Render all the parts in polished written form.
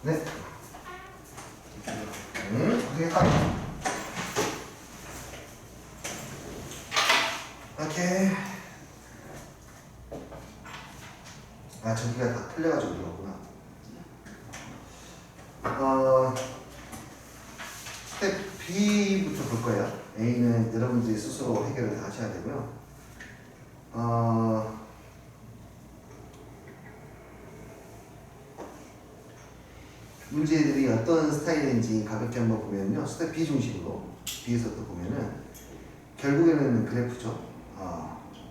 네. 고생했다. 오케이. 아, 저기가 다 틀려가지고 그러구나. 스텝 B부터 볼 거예요. A는 여러분들이 스스로 해결을 다 하셔야 되고요. 문제들이 어떤 스타일인지 가볍게 한번 보면요. 스텝 B 중심으로 B에서 또 보면은 결국에는 그래프죠.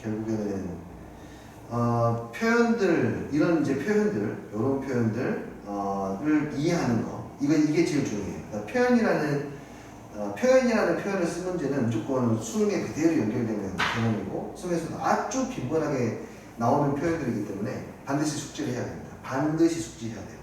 결국에는 표현들, 이런 이제 표현들, 이런 표현들을 이해하는 거. 이게 제일 중요해요. 그러니까 표현이라는 표현을 쓴 문제는 무조건 수능에 그대로 연결되는 개념이고, 수능에서도 아주 빈번하게 나오는 표현들이기 때문에 반드시 숙지를 해야 됩니다. 반드시 숙지해야 돼요.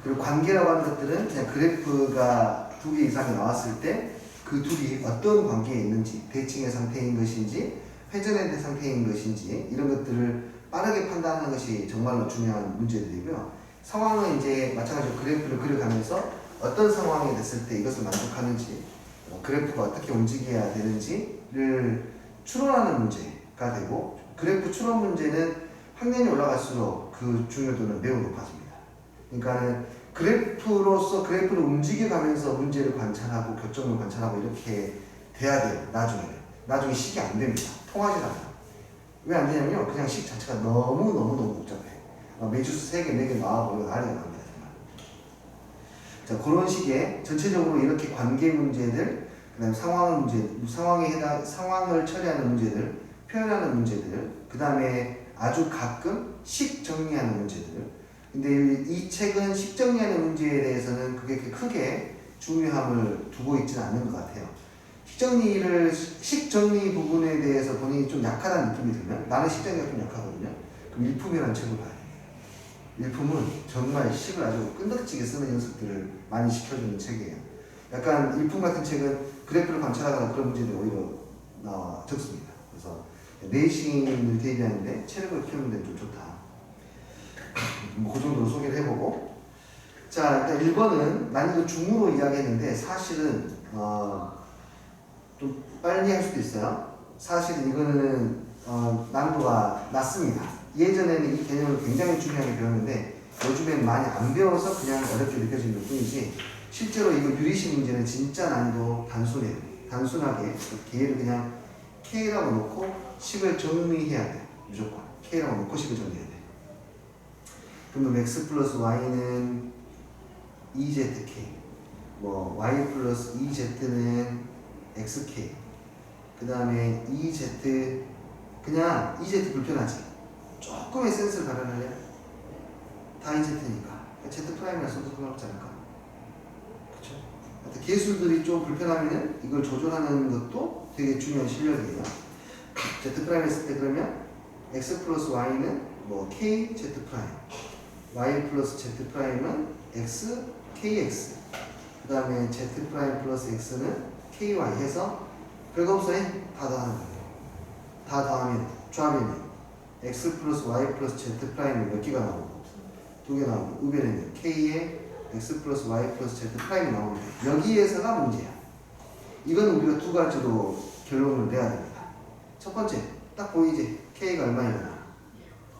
그리고 관계라고 하는 것들은 그냥 그래프가 2개 이상이 나왔을 때 그 둘이 어떤 관계에 있는지, 대칭의 상태인 것인지, 회전의 상태인 것인지, 이런 것들을 빠르게 판단하는 것이 정말로 중요한 문제들이고요. 상황은 이제 마찬가지로 그래프를 그려가면서 어떤 상황이 됐을 때 이것을 만족하는지, 그래프가 어떻게 움직여야 되는지를 추론하는 문제가 되고, 그래프 추론 문제는 학년이 올라갈수록 그 중요도는 매우 높아집니다. 그러니까는 그래프로서 그래프를 움직여가면서 문제를 관찰하고 교점을 관찰하고 이렇게 돼야 돼요. 나중에 식이 안 됩니다. 통하지 않아요. 왜 안 되냐면요. 그냥 식 자체가 너무 복잡해요. 매주수 3개, 4개 나와버리고 난리가 납니다. 정말. 자, 그런 식의 전체적으로 이렇게 관계 문제들, 그 다음에 상황을 처리하는 문제들, 표현하는 문제들, 그 다음에 아주 가끔 식 정리하는 문제들. 근데 이 책은 식 정리하는 문제에 대해서는 그게 크게 중요함을 두고 있지는 않는 것 같아요. 식 정리 부분에 대해서 본인이 좀 약하다는 느낌이 들면, 나는 식 정리가 좀 약하거든요. 그럼 일품이라는 책을 봐야 돼요. 일품은 정말 식을 아주 끈덕지게 쓰는 연습들을 많이 시켜주는 책이에요. 약간 일품 같은 책은 그래프를 관찰하거나 그런 문제들이 오히려 나와 적습니다. 그래서 내신을 대비하는데 체력을 키우는 데는 좀 좋다. 그 정도로 소개를 해보고, 자, 일단 1번은 난이도 중으로 이야기했는데 사실은 좀 빨리 할 수도 있어요. 사실은 이거는 난이도가 낮습니다. 예전에는 이 개념을 굉장히 중요하게 배웠는데 요즘엔 많이 안 배워서 그냥 어렵게 느껴지는 것 뿐이지, 실제로 이거 유리식 문제는 진짜 난이도 단순해요. 단순하게 개를 그냥 K라고 놓고 식을 정리해야 돼요. 무조건 K라고 놓고 식을 정리해야 돼요. 그러면 x 플러스 y는 2zk, y 플러스 2z는 xk, 그 다음에 2z, 그냥 2z 불편하지? 조금의 센스를 발현할래요? 다 2z니까 z 프라임이라 써도 상관없지 않을까? 그쵸? 하여튼 계수들이 좀 불편하면 이걸 조절하는 것도 되게 중요한 실력이에요. z 프라임 했을 때 그러면 x 플러스 y는 k z 프라임, y 플러스 z 프라임은 x, kx, 그 다음에 z 프라임 플러스 x는 ky 해서 별거 없어요. 다 더하는 거예요. 다 더하면 좌변이 x 플러스 y 플러스 z 프라임이 몇 개가 나오고 2개 나오고, 우변에는 k에 x 플러스 y 플러스 z 프라임이 나오는데 여기에서가 문제야. 이건 우리가 두 가지로 결론을 내야 됩니다. 첫 번째, 딱 보이지? k가 얼마이거나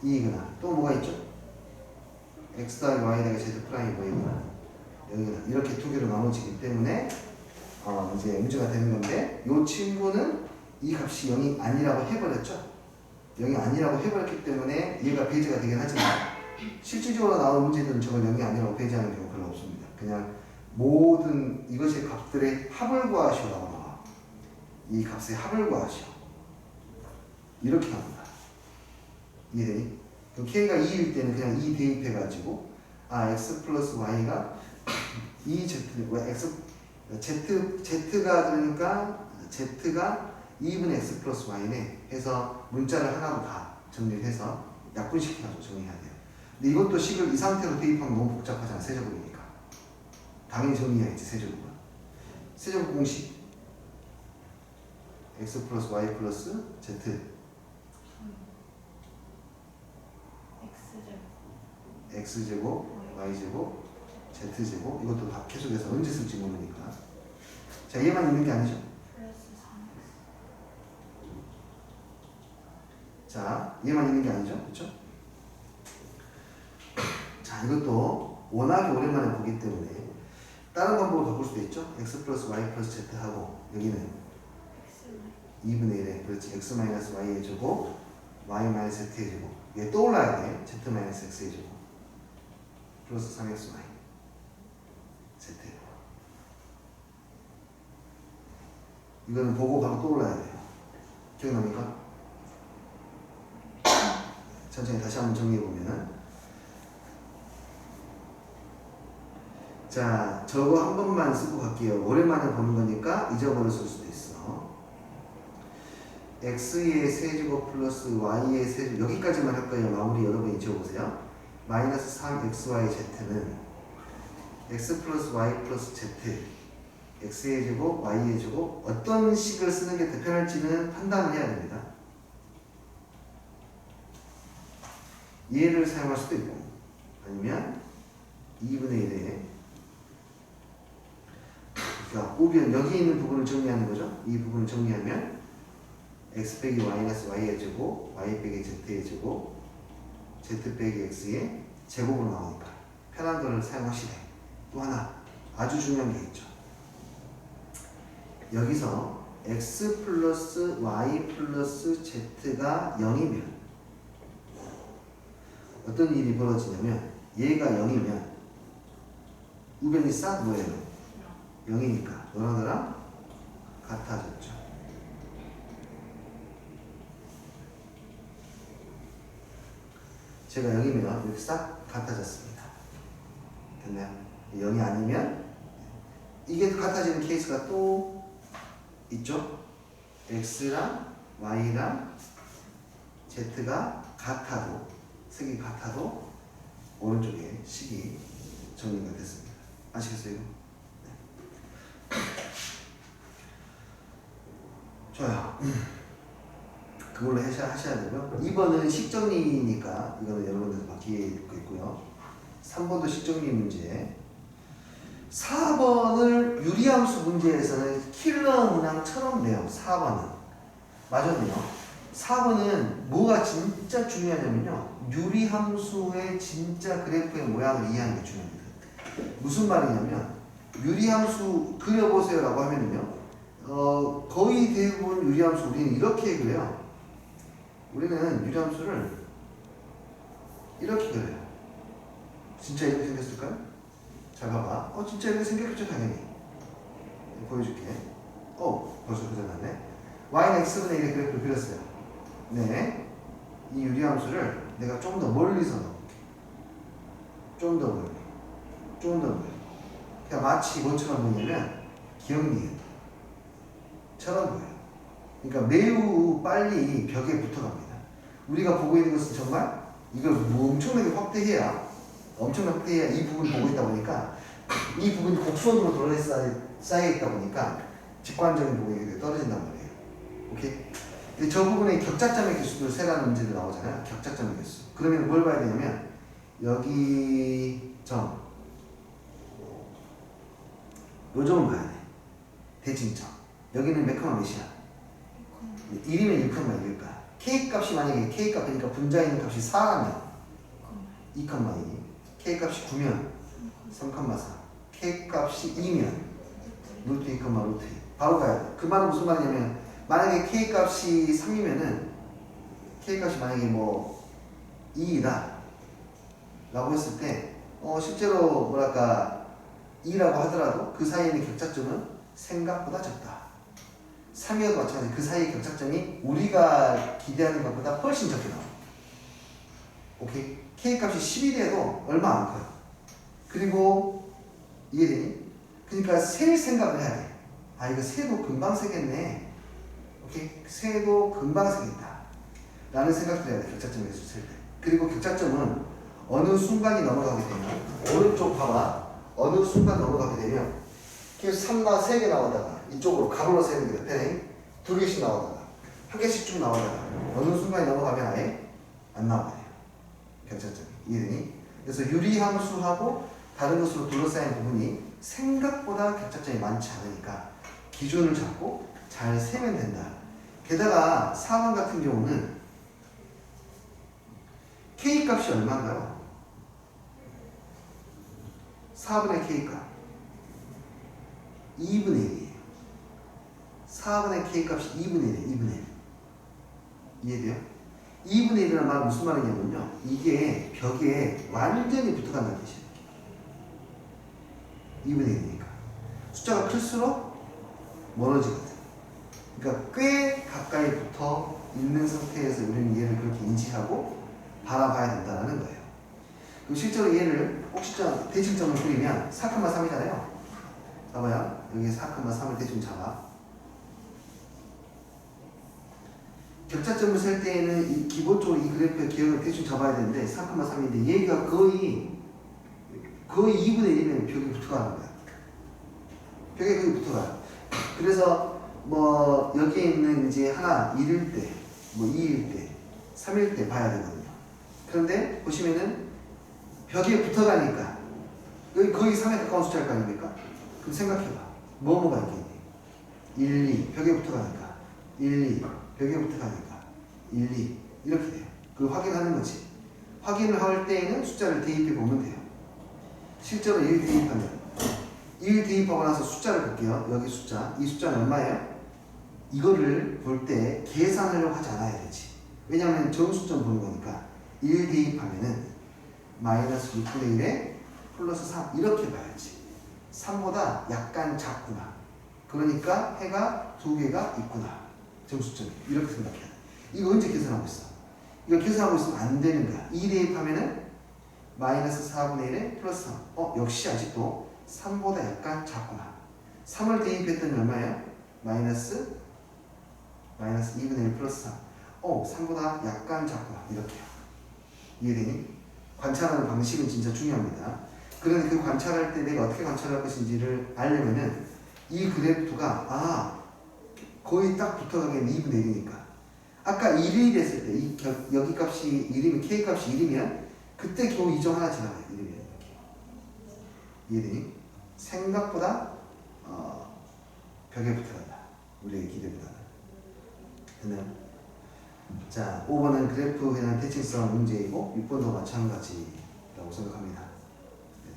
2이거나 또 뭐가 있죠? x 더하기 y 더하기 z 프라임이 보이거나 여기거나 이렇게 두 개로 나눠지기 때문에 이제 문제가 되는 건데, 이 친구는 이 값이 0이 아니라고 해버렸죠. 0이 아니라고 해버렸기 때문에 얘가 배제가 되긴 하지만 실질적으로 나온 문제들은 저걸 0이 아니라고 배제하는 경우 별로 없습니다. 그냥 모든 이것의 값들의 합을 구하시오라고 나와. 이 값의 합을 구하시오. 이렇게 나옵니다. 이해되니? 그럼 k가 2일 때는 그냥 2 대입해가지고 x 플러스 y가 2z, z가 그러니까 z가 2분의 x 플러스 y네 해서 문자를 하나로 다 정리를 해서 약분시켜가지고 정리해야 돼요. 근데 이것도 식을 이 상태로 대입하면 너무 복잡하잖아. 세제곱이니까 당연히 정리해야지. 세제곱은 세제곱 공식 x 플러스 y 플러스 z x제곱, y제곱, z제곱. 이것도 다 계속해서 언제 쓸지 모르니까. 자, 얘만 있는 게 아니죠. 자, 얘만 있는 게 아니죠. 그렇죠? 자, 이것도 워낙에 오랜만에 보기 때문에 다른 방법을 바꿀 수도 있죠. x 플러스 y 플러스 z 하고 여기는 2분의 1에 그렇지. x 마이너스 y의 제곱 y 마이너스 z의 제곱. 얘 떠올라야 돼. z 마이너스 x의 제곱 플러스 3xy z. 이거는 보고 바로 떠올라야 돼요. 기억납니까? 천천히 다시 한번 정리해보면은, 자, 저거 한 번만 쓰고 갈게요. 오랜만에 보는 거니까 잊어버렸을 수도 있어. x의 세제곱 플러스 y의 세제곱, 여기까지만 할 거예요. 마무리 여러분이 지어보세요. 마이너스 3xyz는 x 플러스 y 플러스 z, x의 제곱, y의 제곱, 어떤 식을 쓰는 게 더 편할지는 판단을 해야 됩니다. 얘를 사용할 수도 있고, 아니면 2분의 1에, 그러니까 우변 여기 있는 부분을 정리하는 거죠. 이 부분을 정리하면 x 빼기 마이너스 y의 제곱, y 빼기 z의 제곱, z 빼기 x의 제곱으로 나오니까 편한 거를 사용하시되, 또 하나 아주 중요한 게 있죠. 여기서 x 플러스 y 플러스 z가 0이면 어떤 일이 벌어지냐면, 얘가 0이면 우변이 싹 뭐예요? 0이니까 너랑 나랑 같아졌죠. 제가 0이면 이렇게 싹 같아졌습니다. 됐나요? 0이 아니면 이게 같아지는 케이스가 또 있죠. x랑 y랑 z가 같아도, 색이 같아도 오른쪽에 식이 정리가 됐습니다. 아시겠어요? 네. 좋아요. 그걸로 하셔야 되고요. 2번은 식정리니까 이거는 여러분들 바뀌게 있고요. 3번도 식정리 문제. 4번을 유리함수 문제에서는 킬러 문항처럼 내요. 4번은. 맞았네요. 4번은 뭐가 진짜 중요하냐면요. 유리함수의 진짜 그래프의 모양을 이해하는 게 중요합니다. 무슨 말이냐면, 유리함수 그려보세요 라고 하면요. 거의 대부분 유리함수 우리는 이렇게 그려요. 우리는 유리함수를 이렇게 그려요. 진짜 이렇게 생겼을까요? 잘 봐봐. 진짜 이렇게 생겼겠죠, 당연히. 보여줄게. 벌써 그려놨네. y는 x분의 1의 그래프를 그렸어요. 네. 이 유리함수를 내가 좀 더 멀리서 넣을게. 좀 더 멀리. 좀 더 멀리. 그냥 마치 뭐처럼 보이냐면, 기억니은처럼 보여요. 그러니까 매우 빨리 벽에 붙어갑니다. 우리가 보고 있는 것은 정말 이걸 엄청나게 확대해야 이 부분을 보고 있다 보니까 이 부분이 곡선으로 쌓여 있다 보니까 직관적인 부분이 떨어진단 말이에요. 오케이? 근데 저 부분에 격자점의 개수를 세라는 문제도 나오잖아요. 격자점의 개수. 그러면 뭘 봐야 되냐면, 여기 점, 요 점을 봐야 돼. 대칭점. 여기는 몇 컴마 몇이야? 1이면 1,1일까? K 값이 만약에 K 값, 그러니까 분자에 있는 값이 4라면 2,2, K 값이 9면 3,4, K 값이 2면 루트 2, 루트 2. 바로 가야 돼. 그 말은 무슨 말이냐면, 만약에 K 값이 3이면은 K 값이 만약에 뭐 2이다 라고 했을 때 실제로 뭐랄까 2라고 하더라도 그 사이에 있는 격자점은 생각보다 적다. 3이어도 마찬가지. 그 사이의 격차점이 우리가 기대하는 것보다 훨씬 적게 나와. 오케이? K 값이 10이 돼도 얼마 안 커요. 그리고 이해되니? 그러니까 셀 생각을 해야 돼. 이거 새도 금방 새겠네. 오케이? 새도 금방 새겠다 라는 생각을 해야 돼. 격차점에서 셀 때. 그리고 격차점은 어느 순간이 넘어가게 되면, 오른쪽 봐봐. 어느 순간 넘어가게 되면 계속 3가 3개 나오다가 이쪽으로 가로로 세는 게 돼. 패닝 2개씩 나오다가 1개씩 쭉 나오다가 어느 순간에 넘어가면 아예 안 나와요. 격차점이. 이해되니? 그래서 유리함수하고 다른 것으로 둘러싸인 부분이 생각보다 격차점이 많지 않으니까 기준을 잡고 잘 세면 된다. 게다가 4번 같은 경우는 K값이 얼마인가요? 4분의 K값 2분의 1이에요. 4분의 K값이 2분의 1이에요. 2분의 1. 이해돼요? 2분의 1이라는 말은 무슨 말이냐면요. 이게 벽에 완전히 붙어간다는 뜻이에요. 2분의 1이니까. 숫자가 클수록 멀어지거든. 그러니까 꽤 가까이 붙어 있는 상태에서 우리는 얘를 그렇게 인지하고 바라봐야 된다는 거예요. 그럼 실제로 얘를 꼭지점, 대칭점을 그리면 4,3이잖아요. 봐봐요. 여기 4,3을 대충 잡아. 격차점을 셀 때에는 기본적으로 이 그래프의 기억을 대충 잡아야 되는데 4,3인데 얘가 거의 2분의 1이면 벽에 붙어가는 거야. 벽에 거의 붙어가요. 그래서 뭐 여기에 있는 이제 하나 1일 때, 뭐 2일 때, 3일 때 봐야 되거든요. 그런데 보시면은 벽에 붙어가니까 여기 거의 3에 가까운 숫자일 거 아닙니까? 그럼 생각해봐. 뭐가 있겠니? 1, 2 벽에 붙어가니까 1, 2 벽에 붙어가니까 1, 2 이렇게 돼요. 그걸 확인하는 거지. 확인을 할 때에는 숫자를 대입해 보면 돼요. 실제로 1 대입하면 1 대입하고 나서 숫자를 볼게요. 여기 숫자. 이 숫자는 얼마예요? 이거를 볼 때 계산하려고 하지 않아야 되지. 왜냐하면 정수점 보는 거니까 1 대입하면은 마이너스 6분의 1에 플러스 3 이렇게 봐야지. 3보다 약간 작구나. 그러니까 해가 2개가 있구나. 정수점이. 이렇게 생각해야 돼. 이거 언제 계산하고 있어? 이거 계산하고 있으면 안 되는 거야. 2 대입하면은 마이너스 4분의 1에 플러스 3. 역시 아직도 3보다 약간 작구나. 3을 대입했더니 얼마예요? 마이너스 2분의 1 플러스 3. 3보다 약간 작구나. 이렇게요. 이해되니? 관찰하는 방식은 진짜 중요합니다. 그런데 그 관찰할 때 내가 어떻게 관찰할 것인지를 알려면은 이 그래프가 거의 딱 붙어가게 2분의 1이니까 아까 1이 됐을 때 이 여기 값이 1이면 K 값이 1이면 그때 겨우 이 점 하나 지나가요. 1이면 이렇게. 이해되니? 생각보다 벽에 붙어간다. 우리의 기대보다는. 됐나요? 자, 5번은 그래프 그냥 대칭성 문제이고 6번도 마찬가지라고 생각합니다. 네.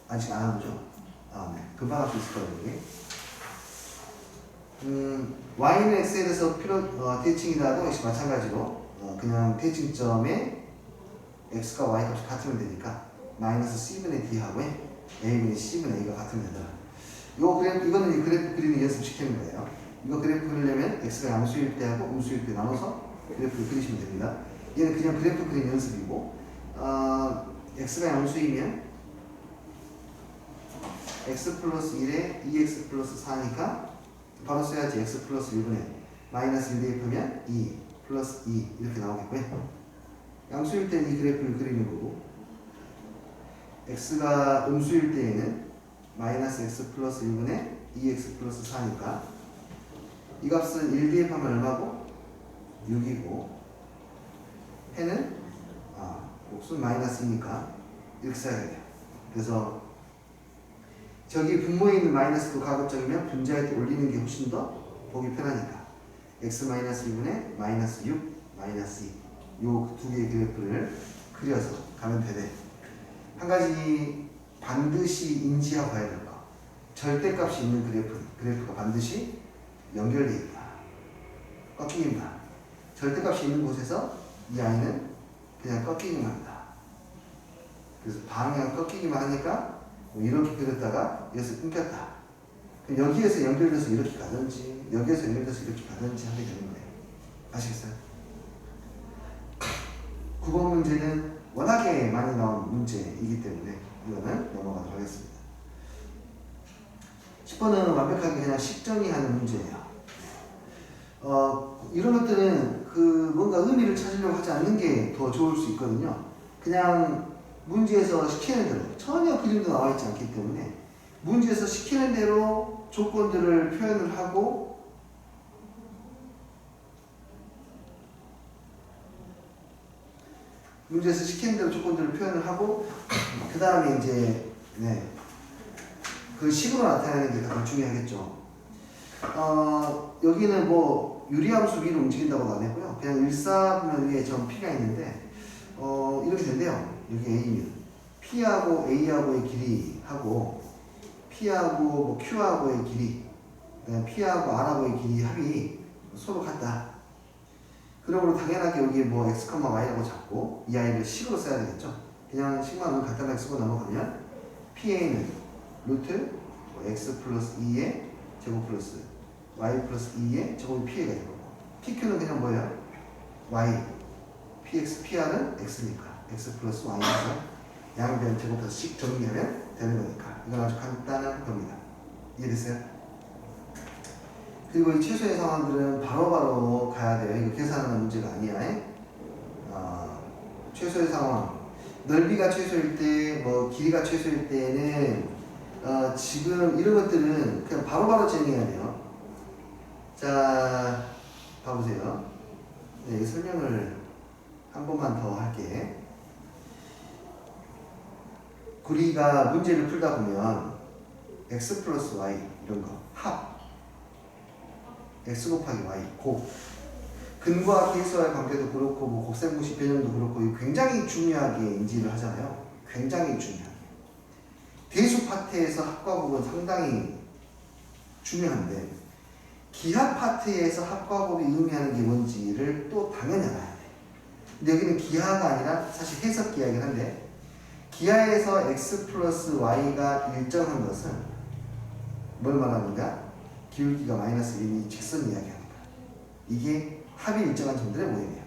아직 안 하죠? 네. 금방 할 수 있을 거예요. y는 x에 대해서 대칭이라도 역시 마찬가지로 그냥 대칭점에 x가 y 값이 같으면 되니까 마이너스 c분의 d하고 a분의 c분의 a가 같으면 된다. 이거는 이 그래프 그리는 연습 시키는 거예요. 이거 그래프 그리려면 x가 양수일 때하고 음수일 때 나눠서 그래프를 그리시면 됩니다. 얘는 그냥 그래프 그리는 연습이고 x가 양수이면 x 플러스 1에 2x 플러스 4니까 바로 써야지. x 플러스 1분의 마이너스 1 대입하면 2 플러스 2 이렇게 나오겠고요. 양수일 때는 이 그래프를 그리는 거고 x가 음수일 때에는 마이너스 x 플러스 1분의 2x 플러스 4니까 이 값은 1 대입하면 얼마고? 6이고 해는 곱순 마이너스니까 이렇게 써야 돼요. 그래서 저기 분모에 있는 마이너스도 가급적이면 분자할 때 올리는 게 훨씬 더 보기 편하니까 x 마이너스 1분의 마이너스 6 마이너스 2 요 두 개의 그래프를 그려서 가면 되네. 한 가지 반드시 인지하고 가야 될 거. 절대값이 있는 그래프가 반드시 연결되어 있다. 꺾이기만. 절대값이 있는 곳에서 이 아이는 그냥 꺾이기만 한다. 그래서 방향 꺾이기만 하니까 이렇게 그렸다가 여기서 끊겼다. 그럼 여기에서 연결돼서 이렇게 가든지 여기에서 연결돼서 이렇게 가든지 하게 되는 거예요. 아시겠어요? 9번 문제는 워낙에 많이 나온 문제이기 때문에 이거는 넘어가도록 하겠습니다. 10번은 완벽하게 그냥 식정의하는 문제예요. 이런 것들은 뭔가 의미를 찾으려고 하지 않는 게 더 좋을 수 있거든요. 그냥 문제에서 시키는 대로 전혀 그림도 나와 있지 않기 때문에 문제에서 시키는 대로 조건들을 표현을 하고 문제에서 시키는 대로 조건들을 표현을 하고 그 다음에 이제 그 식으로 나타내는 게 가장 중요하겠죠. 여기는 뭐 유리함수 위로 움직인다고도 안 했고요. 그냥 일사분면 위에 점 P가 있는데 이렇게 된대요. 여기 A면 P하고 A하고의 길이하고 P하고 뭐 Q하고의 길이, 그다음에 P하고 R하고의 길이 합이 서로 같다. 그러므로 당연하게 여기 뭐 x, y라고 잡고 이 아이를 식으로 써야 되겠죠. 그냥 식만은 간단하게 쓰고 넘어가면 PA는 루트 x 플러스 2의 제곱 플러스 y 플러스 2의 제곱이 PA가 되고, PQ는 그냥 뭐예요? y, PX, PR은 x니까 x 플러스 y에서 양변 제곱해서 식 정리하면 되는 거니까 이건 아주 간단한 겁니다. 이해됐어요? 그리고 이 최소의 상황들은 바로바로 가야 돼요. 이거 계산하는 문제가 아니야. 최소의 상황, 넓이가 최소일 때, 뭐 길이가 최소일 때는 지금 이런 것들은 그냥 바로바로 진행해야 돼요. 자, 봐보세요. 네, 설명을 한 번만 더 할게. 우리가 문제를 풀다 보면 x 플러스 y 이런 거 합, x 곱하기 y 곱, 근과 계수와의 관계도 그렇고 뭐 곱셈공식 변형도 그렇고 굉장히 중요하게 인지를 하잖아요. 굉장히 중요하게. 대수 파트에서 합과 곱은 상당히 중요한데 기하 파트에서 합과 곱이 의미하는 게 뭔지를 또 당연히 알아야 돼. 근데 여기는 기하가 아니라 사실 해석 기하이긴 한데, 기하에서 x 플러스 y가 일정한 것은 뭘 말하는가? 기울기가 마이너스 1이 직선 이야기하는 거야. 이게 합이 일정한 점들의 모임이야.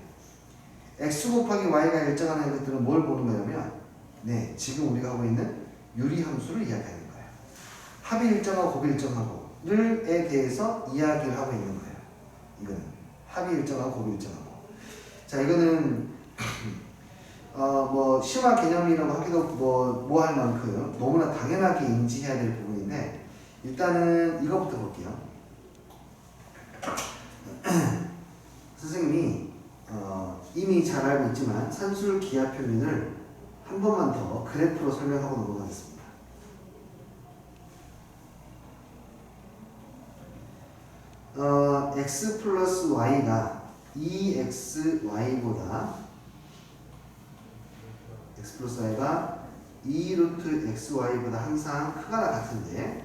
x 곱하기 y가 일정한 것들은 뭘 보는 거냐면, 지금 우리가 하고 있는 유리함수를 이야기하는 거야. 합이 일정하고 곱이 일정하고를에 대해서 이야기를 하고 있는 거예요. 이거는 합이 일정하고 곱이 일정하고. 자, 이거는 뭐 심화 개념이라고 하기도 뭐 할 만큼 너무나 당연하게 인지해야 될 부분인데, 일단은 이거부터 볼게요. 선생님이 이미 잘 알고 있지만 산술 기하 표면을 한 번만 더 그래프로 설명하고 넘어가겠습니다. x 플러스 y가 2xy보다 x 플러스 y가 2루트 xy보다 항상 크거나 같은데,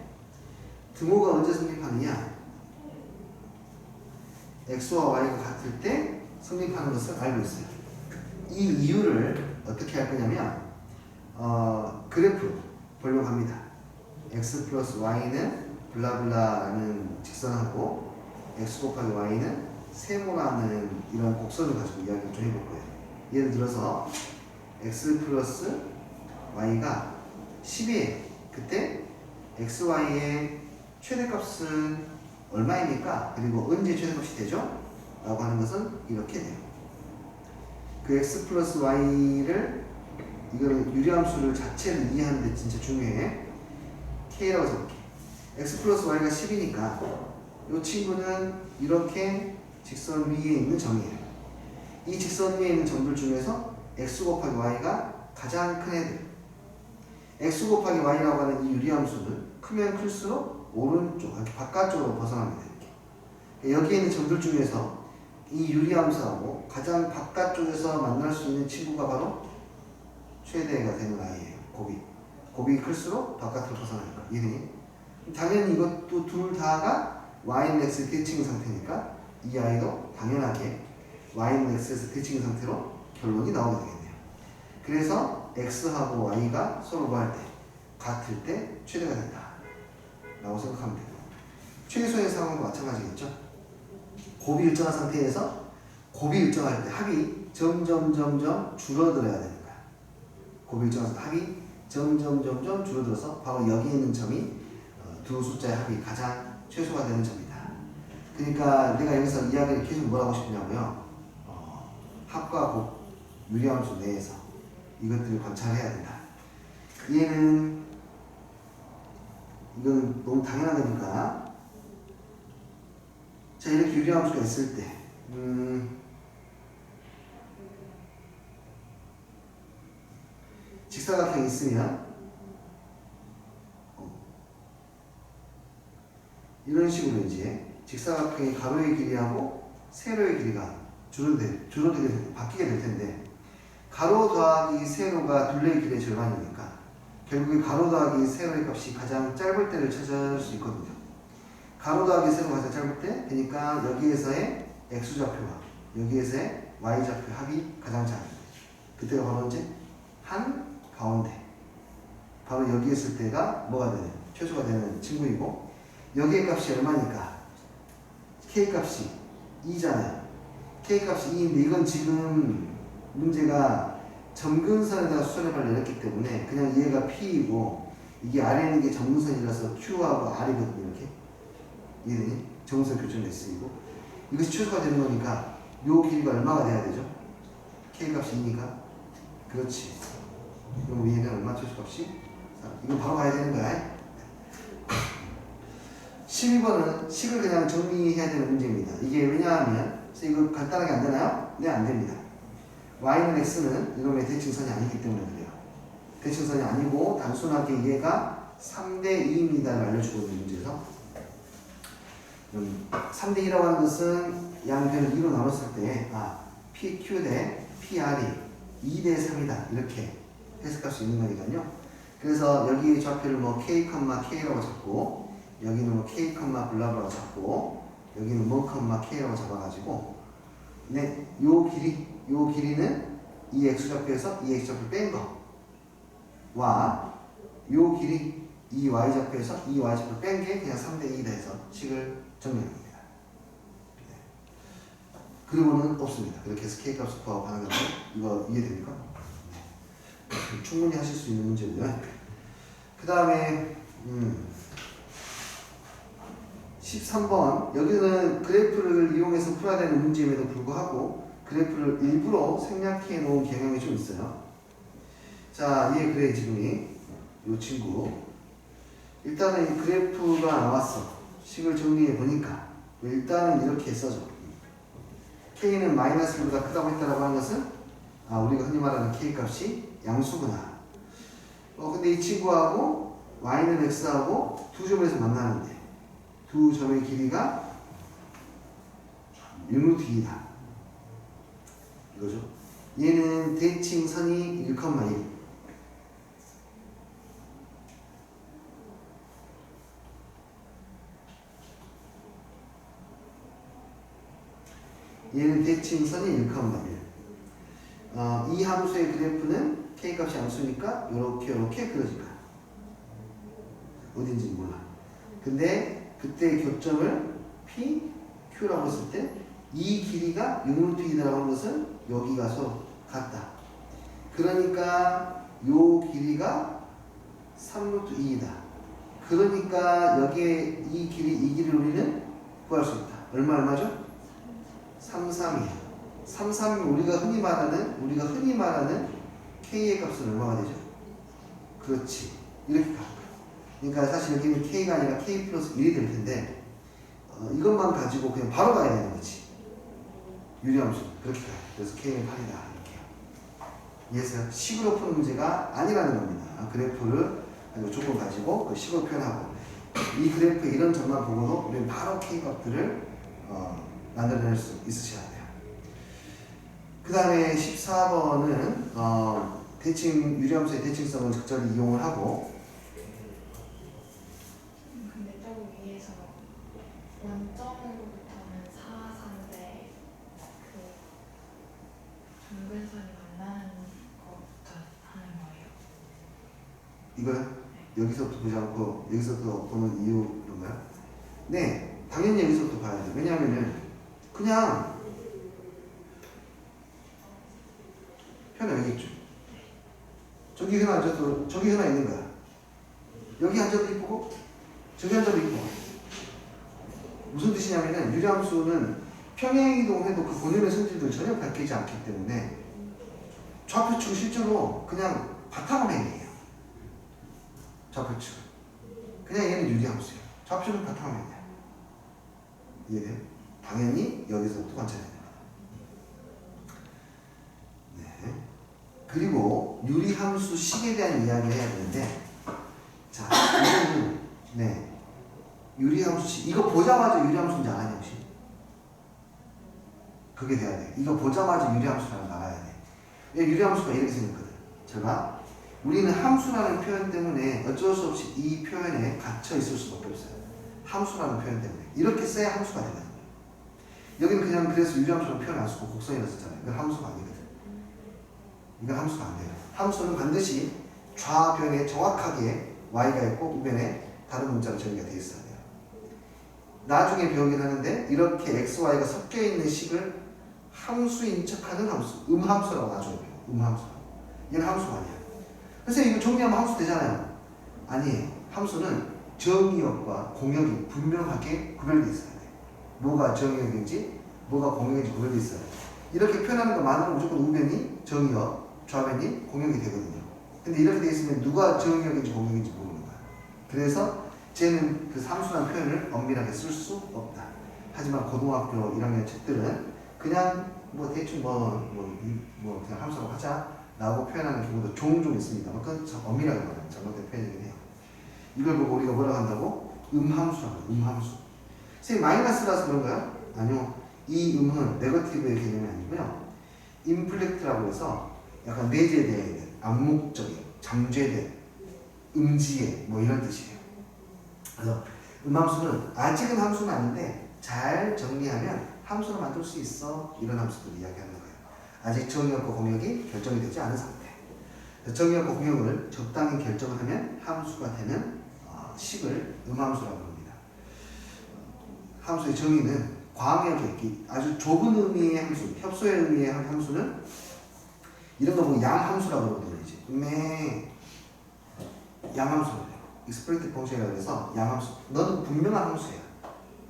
등호가 언제 성립하느냐? x와 y가 같을 때 성립하는 것을 알고 있어요. 이 이유를 어떻게 할 거냐면 그래프로 보려고 합니다. x 플러스 y는 블라블라라는 직선하고 x 곱하기 y는 세모라는 이런 곡선을 가지고 이야기를 좀 해볼 거예요. 예를 들어서 x 플러스 y가 10이에요. 그때 x, y의 최대값은 얼마입니까? 그리고 언제 최대값이 되죠? 라고 하는 것은 이렇게 돼요. 그 x 플러스 y를, 이거는 유리함수를 자체를 이해하는데 진짜 중요해. k라고 적을게. x 플러스 y가 10이니까 이 친구는 이렇게 직선 위에 있는 점이에요. 이 직선 위에 있는 점들 중에서 x 곱하기 y가 가장 큰 애들. x 곱하기 y라고 하는 이 유리함수는 크면 클수록 오른쪽, 이렇게 바깥쪽으로 벗어납니다. 이렇게. 여기에 있는 점들 중에서 이 유리함수하고 가장 바깥쪽에서 만날 수 있는 친구가 바로 최대가 되는 아이예요. 곱이. 곱이 클수록 바깥으로 벗어나니까. 이해되니? 당연히 이것도 둘 다가 y는 x에 대칭인 상태니까 이 아이도 당연하게 y는 x에서 대칭인 상태로 결론이 나오게 되겠네요. 그래서 x하고 y가 서로 뭐 할 때? 같을 때 최대가 된다 라고 생각하면 돼요. 최소의 상황도 마찬가지겠죠. 곱이 일정한 상태에서 곱이 일정할 때 합이 점점 줄어들어야 되는 거야. 곱이 일정한 합이 점점 줄어들어서 바로 여기 있는 점이 두 숫자의 합이 가장 최소가 되는 점이다. 그러니까 내가 여기서 이야기를 계속 뭘 하고 싶냐고요. 합과 곱, 유리함수 내에서 이것들을 관찰해야 된다. 얘는 이건 너무 당연한 거니까. 자, 이렇게 유리함수가 있을 때 직사각형이 있으면 이런 식으로 이제 직사각형의 가로의 길이하고 세로의 길이가 줄어들게 바뀌게 될 텐데 가로 더하기 세로가 둘레의 길이의 절반이니까 결국에 가로 더하기 세로의 값이 가장 짧을 때를 찾을 수 있거든요. 가로 더하기 세로가 가장 짧을 때 그러니까 여기에서의 x좌표와 여기에서의 y좌표 합이 가장 작은 거죠. 그때가 바로 언제? 한 가운데 바로 여기 있을 때가 뭐가 되냐? 최소가 되는 친구이고 여기의 값이 얼마니까? K값이 2잖아요. K값이 2인데 이건 지금 문제가 점근선에다가 수선해발 내렸기 때문에 그냥 얘가 P이고 이게 아래에 있는 게 점근선이라서 Q하고 R이거든요. 이렇게 이해되니? 점근선 교점에 쓰이고 이것이 최소가 되는 거니까 요 길이가 얼마가 돼야 되죠? K값이 2니까 그렇지. 그럼 위에는 얼마 최소값이? 이건 바로 가야 되는 거야. 12번은 식을 그냥 정리해야 되는 문제입니다. 이게 왜냐하면 이거 간단하게 안 되나요? 네, 안 됩니다. y는 x는 이놈의 대칭선이 아니기 때문에 그래요. 대칭선이 아니고 단순하게 얘가 3대 2입니다를 알려주고 있는 문제에서 3대 2라고 하는 것은 양변을 2로 나눴을 때 PQ 대 PR이 2대 3이다 이렇게 해석할 수 있는 거니까요. 그래서 여기 좌표를 뭐 K, K라고 잡고 여기는 뭐 K, 블라블라고 잡고 여기는 뭐, K라고 잡아가지고 네, 요 길이는 이 x좌표에서 이 x좌표를 뺀 거와 요 길이 이 y좌표에서 이 y좌표를 뺀 게 그냥 3대 2다 해서 식을 정리합니다. 네. 그리고는 없습니다. 그렇게 해서 K값을 구하고 하는 건데 이거 이해됩니까? 네. 충분히 하실 수 있는 문제고요. 그 다음에 13번 여기는 그래프를 이용해서 풀어야 되는 문제임에도 불구하고 그래프를 일부러 생략해 놓은 경향이 좀 있어요. 자, 얘 그래 지금이 요 친구 일단은 이 그래프가 나왔어. 식을 정리해 보니까 일단은 이렇게 써줘. K는 마이너스 1보다 크다고 했다라고 하는 것은 우리가 흔히 말하는 K값이 양수구나. 근데 이 친구하고 Y는 X하고 두 점에서 만나는데 두 점의 길이가 6루트 2다. 이거죠. 얘는 대칭선이 1,1. 얘는 대칭선이 1,1. 이 함수의 그래프는 K값이 양수니까 요렇게 그려질 거야. 어딘지 몰라. 근데 그때 교점을 P, Q라고 했을 때 이 길이가 6루트 2라고 하는 것은 여기가 서로 같다. 그러니까 요 길이가 3루트 2이다. 그러니까 여기에 이 길이를 우리는 구할 수 있다. 얼마죠? 3,3이야. 3,3이 우리가 흔히 말하는 K의 값은 얼마가 되죠? 그렇지. 이렇게 가. 그러니까 사실 여기는 K가 아니라 K 플러스 1이 될 텐데 이것만 가지고 그냥 바로 가야 되는 거지. 유리함수. 그렇게 가요. 그래서 K는 8이다. 이렇게요. 이해했어요? 식으로 푸는 문제가 아니라는 겁니다. 그래프를 조건 가지고 그 식으로 표현하고 이 그래프의 이런 점만 보고도 우리는 바로 K 값들을 만들어낼 수 있으셔야 돼요. 그 다음에 14번은 유리함수의 대칭성을 적절히 이용을 하고 근데 저기 위에서 원점으로부터는 4, 3인데 그 점근선이 만나는 것부터 하는 거예요. 이거요? 네. 여기서부터 보지 않고 여기서부터 보는 이유 그런가요? 네, 당연히 여기서부터 봐야 돼요. 왜냐하면은 그냥 편에 여기 있죠. 저기 하나 앉아도 저기 하나 있는 거야. 여기 앉아도 이쁘고 저기 앉아도 이쁘고. 무슨 뜻이냐면은 유리함수는 평행이동해도 그 본연의 성질들 전혀 바뀌지 않기 때문에 좌표축 실제로 그냥 바탕을 행해요. 좌표축. 그냥 얘는 유리함수예요. 좌표축은 바탕을 행해요. 이해돼요? 당연히 여기서부터 관찰해야 됩니다. 네. 그리고 유리함수 식에 대한 이야기를 해야 되는데, 자, 이거는 네 유리함수 식. 이거 보자마자 유리함수인지 알아야 돼 혹시? 그게 돼야 돼. 이거 보자마자 유리함수라는 걸 알아야 돼. 유리함수가 이렇게 생겼거든. 제가 우리는 함수라는 표현 때문에 어쩔 수 없이 이 표현에 갇혀 있을 수밖에 없어요. 함수라는 표현 때문에 이렇게 써야 함수가 되거든. 여기는 그냥 그래서 유리함수라는 표현 안 쓰고 곡선이라 썼잖아요. 이건 함수가 아니거든. 이건 함수가 안 돼요. 함수는 반드시 좌변에 정확하게 y가 있고 우변에 다른 문자로 정의가 되어 있어야 돼요. 나중에 배우긴 하는데 이렇게 x, y가 섞여 있는 식을 함수인 척하는 함수, 음함수라고 나중에 배워요. 음함수라고. 얘는 함수가 아니야. 그래서 이거 정리하면 함수 되잖아요. 아니에요. 함수는 정의역과 공역이 분명하게 구별되어 있어야 돼. 뭐가 정의역인지 뭐가 공역인지 구별되어 있어야 돼. 이렇게 표현하는 것만으로 무조건 우변이 정의역, 좌변이 공역이 되거든요. 근데 이렇게 되어 있으면 누가 정의역인지 공역인지 모르는 거야. 그래서 쟤는 그 함수라는 표현을 엄밀하게 쓸 수 없다. 하지만 고등학교 1학년 책들은 그냥 뭐 대충 뭐 그냥 함수라고 하자라고 표현하는 경우도 종종 있습니다. 그건 엄밀하게 말하면 잘못된 표현이긴 해요. 이걸 보고 우리가 뭐라고 한다고? 음함수라고 해요. 음함수. 선생님 마이너스라서 그런가요? 아니요. 이 음은 네거티브의 개념이 아니고요. 인플렉트라고 해서 약간 내재된, 암묵적인, 잠재된, 음지의 뭐 이런 뜻이에요. 그래서 음함수는 아직은 함수는 아닌데 잘 정리하면 함수로 만들 수 있어. 이런 함수들을 이야기하는 거예요. 아직 정의역과 공역이 결정이 되지 않은 상태. 정의역과 공역을 적당히 결정을 하면 함수가 되는 식을 음함수라고 합니다. 함수의 정의는 광역의 아주 좁은 의미의 함수, 협소의 의미의 함수는 이런 거 보면 양함수라고 그러거든요. 양함수라고 해요. 익스플레이티브 펑션이라고 해서 양함수. 너는 분명한 함수야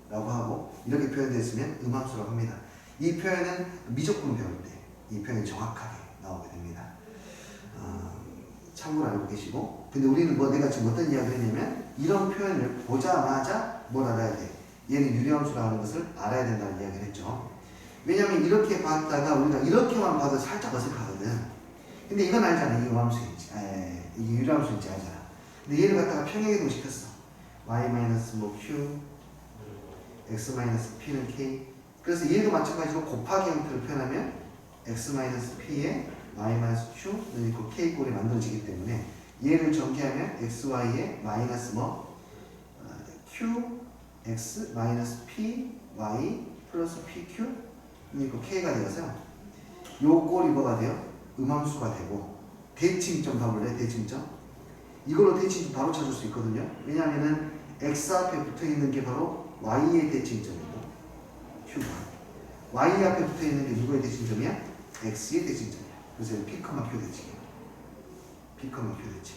라고 하고 이렇게 표현되어 있으면 음함수라고 합니다. 이 표현은 미적분 배울 때 이 표현이 정확하게 나오게 됩니다. 참고로 알고 계시고, 근데 우리는 내가 지금 어떤 이야기를 했냐면 이런 표현을 보자마자 뭘 알아야 돼? 얘는 유리함수라고 하는 것을 알아야 된다는 이야기를 했죠. 왜냐면 이렇게 봤다가 우리가 이렇게만 봐도 살짝 어색하거든. 근데 이건 알잖아. 이게 음함수인지 이게 유리함수인지 알잖아. 근데 얘를 갖다가 평행이동 시켰어. y-q x-p는 k. 그래서 얘도 마찬가지로 곱하기 형태로 표현하면 x-p에 y-q는 있고 k 꼴이 만들어지기 때문에 얘를 전개하면 xy에 마이너스 q x 마이너스 p y 플러스 pq는 있고 k가 되어서요. 요 꼴이 뭐가 돼요? 음함수가 되고, 대칭점 봐볼래? 대칭점. 이걸로 대칭점 바로 찾을 수 있거든요. 왜냐하면은 x 앞에 붙어 있는 게 바로 y의 대칭점이고 q가 y 앞에 붙어 있는 게 누구의 대칭점이야? x의 대칭점이야. 그래서 P, Q 대칭이야. P, Q 대칭.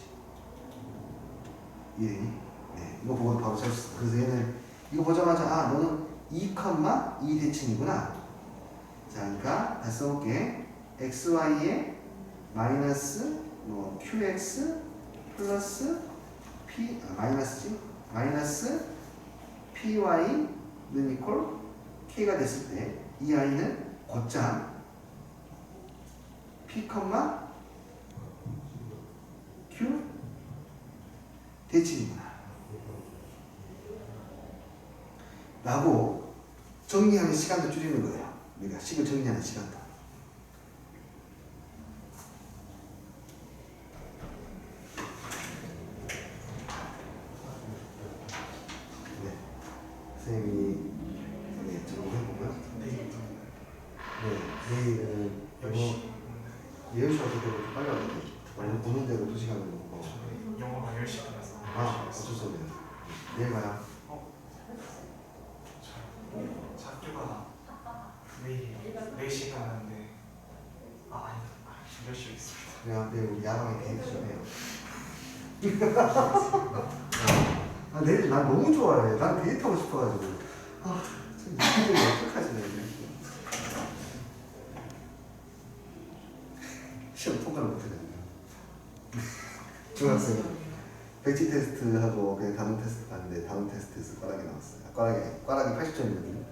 이해되니? 네, 이거 보고 바로 찾을 수 있어. 그래서 얘는 이거 보자마자 너는 2, 2 대칭이구나. 자, 그러니까 다시 써볼게. xy에 마이너스 qx 플러스 p 마이너스지 마이너스 py는 이퀄 k가 됐을 때 이 i는 곧장 p, q 대칭이구나 라고 정리하는 시간도 줄이는 거예요. 우리가 식을 정리하는 시간도. 네, 선생님이 적용해보고요. 내일은 예을 시간 되고 빨리 와야 돼. 빨리 보는 대로 2시간을 먹고. 영어가 10시 끝났어. 어쩔 수 없네요. 내일 봐요. 학교가 내일 4시간 하는데 아니다. 10시 있습니다. 그냥 내일 우리 야방에 데이트 좀 해요. 내일 난 너무 좋아해. 난 데이트하고 싶어가지고. 참 이분들이 어떡하지 내일. 시험 통과를 못해가지고. 중학생 백지 테스트하고 그냥 단원 테스트 봤는데 단원 테스트에서 꽈락이 나왔어요. 꽈락이 80점이거든요.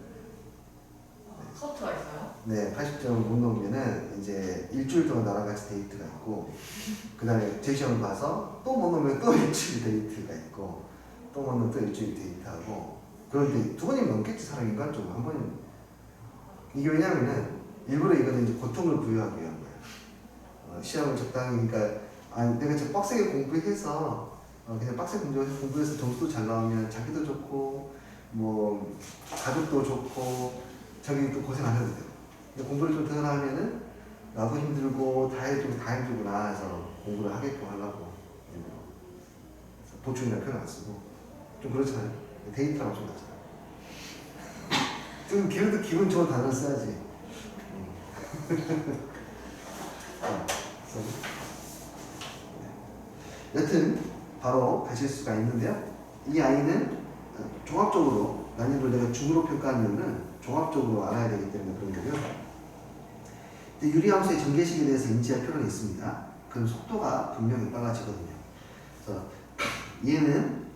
커트가 있어요? 네, 80점을 못 넘으면은 이제 일주일 동안 나랑 같이 데이트가 있고, 그 다음에 제 시험을 봐서 또 못 넘으면 또 일주일 데이트가 있고, 또 못 넘으면 또 일주일 데이트하고, 그런데 두 번이면 넘겠지, 사람 인간적으로. 한 번이면. 이게 왜냐면은, 일부러 이거는 이제 고통을 부여하기 위한 거야. 시험을 적당히, 그러니까, 내가 진짜 빡세게 공부해서, 그냥 빡세게 공부해서 점수도 잘 나오면 자기도 좋고, 뭐, 가족도 좋고, 자기도 고생 안 해도 돼요. 근데 공부를 좀 더 하면은 나도 힘들고 다 해주구나 해서 공부를 하게끔 하려고 일부러. 그래서 보충이라는 표현 안 쓰고 좀 그렇잖아요. 데이트랑 좀 같잖아요. 좀 그래도 기분 좋은 단어를 써야지. 여튼 바로 가실 수가 있는데요. 이 아이는 종합적으로 난이도를 내가 중으로 평가하면은 종합적으로 알아야 되기 때문에 그런 거고요. 유리함수의 전개식에 대해서 인지할 필요는 있습니다. 그럼 속도가 분명히 빨라지거든요. 그래서 얘는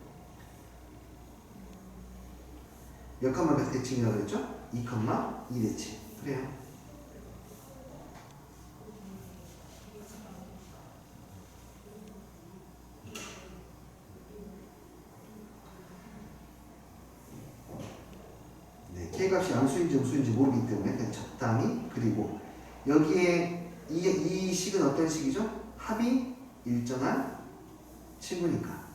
몇 컴마 몇 대칭이라고 그랬죠? 2, 2대칭. 그래요. 네, K값이 양수인지 음수인지 모르기 때문에 그냥 적당히 그리고 여기에 이 식은 어떤 식이죠? 합이 일정한 친구니까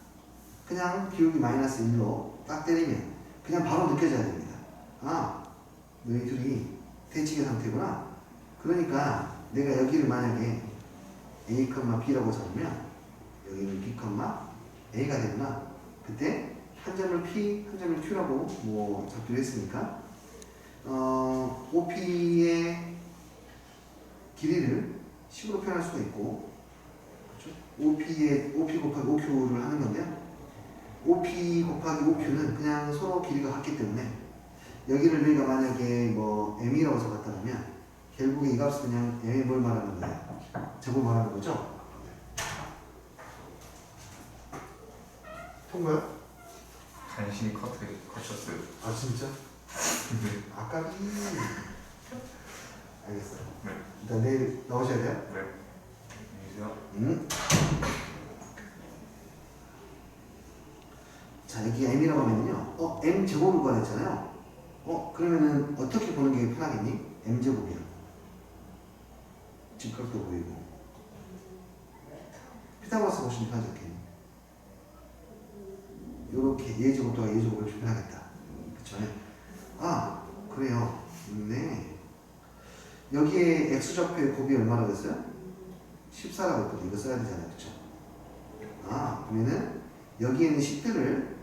그냥 기울기 마이너스 1로 딱 때리면 그냥 바로 느껴져야 됩니다. 아, 너희 둘이 대칭의 상태구나. 그러니까 내가 여기를 만약에 A, B라고 잡으면 여기는 B, A가 되구나. 그때 한 점을 P, 한 점을 Q라고 뭐 잡기로 했으니까 OP의 길이를 식으로 표현할 수가 있고, 그렇죠? OP 곱하기 OQ를 하는 건데요. OP 곱하기 OQ는 그냥 서로 길이가 같기 때문에 여기를 우리가 만약에 뭐 M이라고 잡았다면 결국에 이 값은 그냥 M이 뭘 말하는 거예요? 제곱 말하는 거죠? 통과요? 간신히 컷셨어요. 아 진짜? 아까비. 알겠어요. 네. 일단 내일 나오셔야 돼요. 네. 안녕히 계세요. 자, 여기 M이라고 하면요. M 제곱을 구하랬잖아요. 그러면은 어떻게 보는 게 편하겠니? M 제곱이요. 직각도 보이고. 피타고라스 보시면 편하겠니? 요렇게 얘 제곱과 얘 제곱을 표현하겠다. 그쵸? 아, 그래요. 네. 여기에 X좌표의 곱이 얼마나 됐어요? 14라고 했거든요. 이거 써야 되잖아요. 그쵸? 아, 그러면은 여기에 있는 식들을,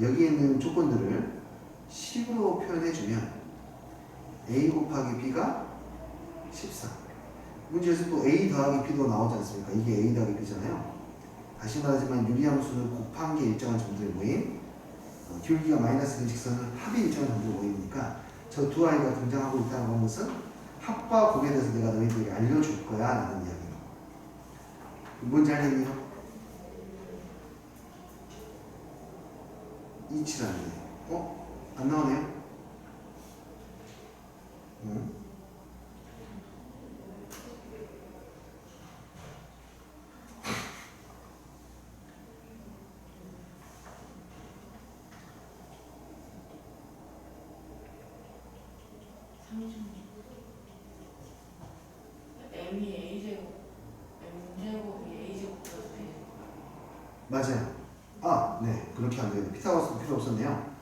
여기에 있는 조건들을 10으로 표현해주면 A 곱하기 B가 14. 문제에서 또 A 더하기 B도 나오지 않습니까? 이게 A 더하기 B잖아요. 다시 말하지만 유리함수는 곱한 게 일정한 점들의 모임, 기울기가 마이너스인 직선은 합이 일정한 점들의 모임이니까 저 두 아이가 등장하고 있다는 것은 합과 곱에 대해서 내가 너희들에게 알려줄 거야 라는 이야기예요. 뭔지 알겠니요? 이치라는데 안 나오네요? M이 A제곱, M제곱이 A제곱 플러스 A제곱. 맞아요. 아, 네. 그렇게 안 돼요. 피타고라스 필요 없었네요.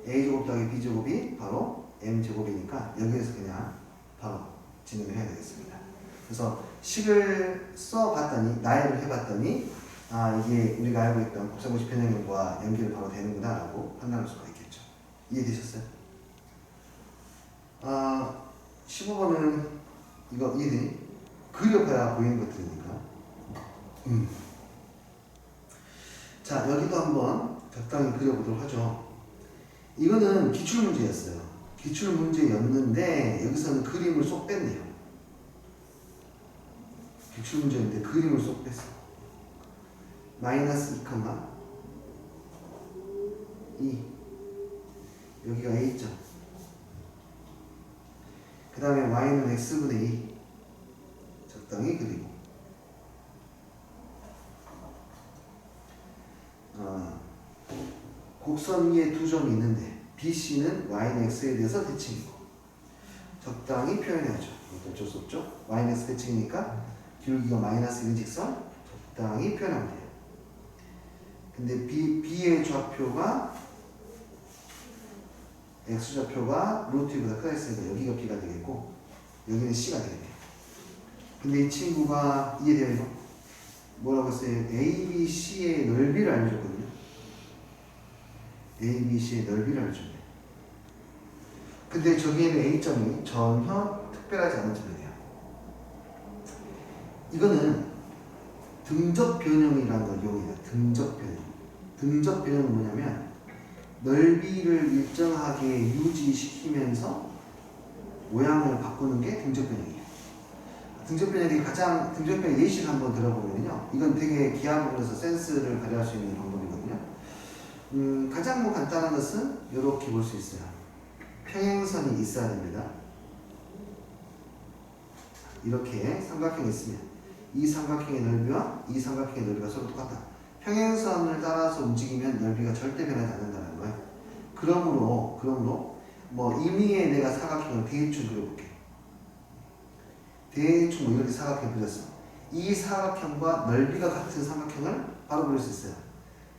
A제곱 더하기 B제곱이 바로 M제곱이니까 여기에서 그냥 바로 진행을 해야 되겠습니다. 그래서 식을 써봤더니, 나열을 해봤더니 아, 이게 우리가 알고 있던 곱셈공식 변형형과 연결이 바로 되는구나 라고 판단할 수가 있겠죠. 이해되셨어요? 15번은 이거 이해되니? 그려봐야 보이는 것들이니까. 자, 여기도 한번 적당히 그려보도록 하죠. 이거는 기출문제였어요. 기출문제였는데 여기서는 그림을 쏙 뺐네요. 기출문제인데 그림을 쏙 뺐어. 마이너스 2, 2 여기가 A점. 그 그 다음에 y는 x분의 2 적당히 그리고 곡선 위에 두 점이 있는데 BC는 y는 x에 대해서 대칭이고 적당히 표현해야죠. 이것도 어쩔 수 없죠. y는 x 대칭이니까 기울기가 마이너스 1인 직선 적당히 표현하면 돼요. 근데 B의 좌표가 X좌표가 루트 2보다 크다 했으니까 여기가 B가 되겠고 여기는 C가 되겠네요. 근데 이 친구가 이해돼요 이거? 뭐라고 했어요? ABC의 넓이를 알려줬거든요. ABC의 넓이를 알려줬네. 근데 저기에는 A점이 전혀 특별하지 않은 점이에요. 이거는 등적 변형이라는 걸 이용해요. 등적 변형. 등적 변형은 뭐냐면 넓이를 일정하게 유지시키면서 모양을 바꾸는 게 등적 변형이에요. 등적 변형의 등적 변형 예시를 한번 들어보면요. 이건 되게 기하 부분에서 센스를 발휘할 수 있는 방법이거든요. 가장 간단한 것은 이렇게 볼 수 있어요. 평행선이 있어야 됩니다. 이렇게 삼각형이 있으면 이 삼각형의 넓이와 이 삼각형의 넓이가 서로 똑같다. 평행선을 따라서 움직이면 넓이가 절대 변하지 않는다는 거예요. 그러므로 뭐 임의에 내가 사각형을 대충 그려볼게. 대충 뭐 이렇게 사각형 그렸어. 이 사각형과 넓이가 같은 삼각형을 바로 그릴 수 있어요.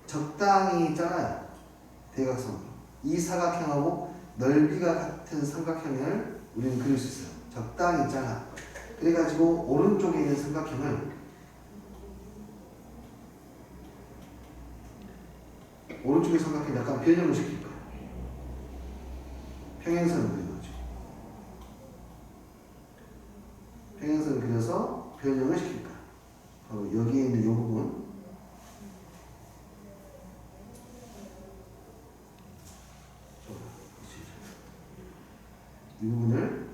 적당히 작아요. 대각선으로. 이 사각형하고 넓이가 같은 삼각형을 우리는 그릴 수 있어요. 적당히 작아. 그래가지고 오른쪽에 있는 삼각형을 오른쪽의 삼각형 약간 변형을 시킬 거예요. 평행선을 그리는 거죠. 평행선을 그려서 변형을 시킬 거예요. 바로 여기에 있는 이 부분. 이 부분을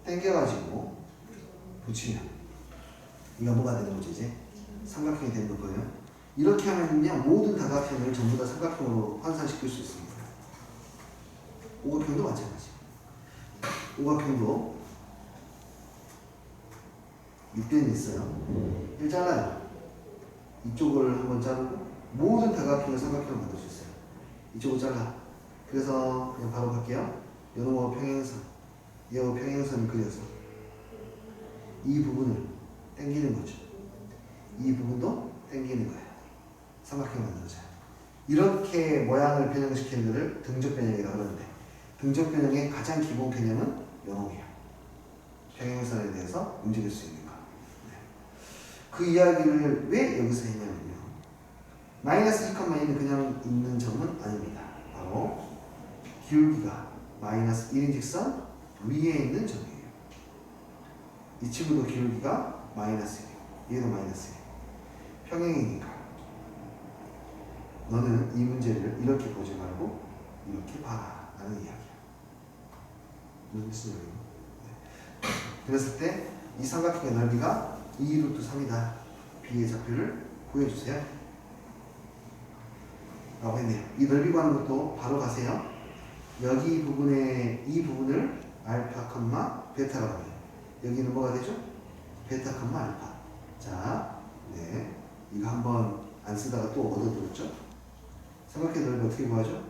당겨가지고 붙이면 이가 뭐가 되는 거죠 이제? 삼각형이 되는 거예요. 이렇게 하면요 모든 다각형을 전부 다 삼각형으로 환산시킬 수 있습니다. 오각형도 마찬가지. 오각형도 밑변이 있어요. 일 잘라요. 이쪽을 한번 자르고 모든 다각형을 삼각형으로 만들 수 있어요. 이쪽을 잘라. 그래서 그냥 바로 갈게요. 요놈하고 평행선, 얘하고 평행선을 그려서 이 부분을 당기는 거죠. 이 부분도 당기는 거예요. 삼각형 만들어져요. 이렇게 모양을 변형시키는 것을 등적 변형이라고 하는데 등적 변형의 가장 기본 개념은 요놈이에요. 평행선에 대해서 움직일 수 있는 거. 네. 그 이야기를 왜 여기서 했냐면요. 마이너스 1,2는 그냥 있는 점은 아닙니다. 바로 기울기가 마이너스 1인 직선 위에 있는 점이에요. 이 친구도 기울기가 마이너스 1이에요. 얘도 마이너스 1. 평행이니까 너는 이 문제를 이렇게 보지 말고 이렇게 봐라 라는 이야기야. 무슨 얘기예요? 네. 그랬을 때 이 삼각형의 넓이가 2루트 3이다. B의 좌표를 구해주세요. 라고 했네요. 이 넓이 구하는 것도 바로 가세요. 여기 부분에 이 부분을 알파, 베타라고 해요. 여기는 뭐가 되죠? 베타, 알파. 자, 네. 이거 한번 안 쓰다가 또 얻어들었죠? 삼각형의 넓이 어떻게 구하죠?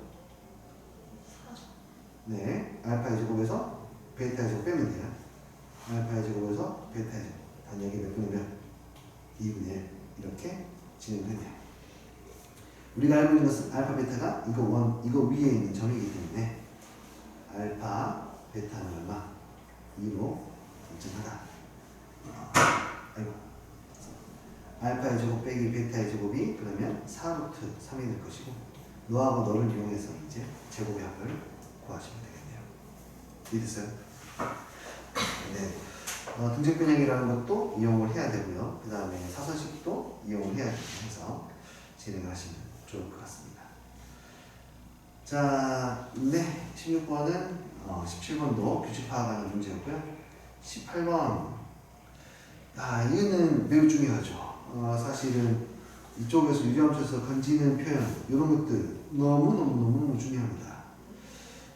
네. 알파의 제곱에서 베타의 제곱 빼면 돼요. 알파의 제곱에서 베타의 제곱. 단약이 몇 분이면 2분의 1. 이렇게 진행되네요. 우리가 알고 있는 것은 알파, 베타가 이거 위에 있는 점이기 때문에 알파, 베타는 얼마? 2로 일정하다. 아이고. 알파의 제곱 빼기 베타의 제곱이 그러면 4루트 3이 될 것이고 너하고 너를 이용해서 이제 제곱의 합을 구하시면 되겠네요. 이해됐어요? 네. 등적 변형이라는 것도 이용을 해야 되고요. 그 다음에 사선식도 이용을 해야 해서 진행을 하시면 좋을 것 같습니다. 자, 네. 16번은 17번도 규칙 파악하는 문제였고요. 18번. 이거는 매우 중요하죠. 사실은 이쪽에서 유리함수에서 건지는 표현 이런 것들 너무너무 중요합니다.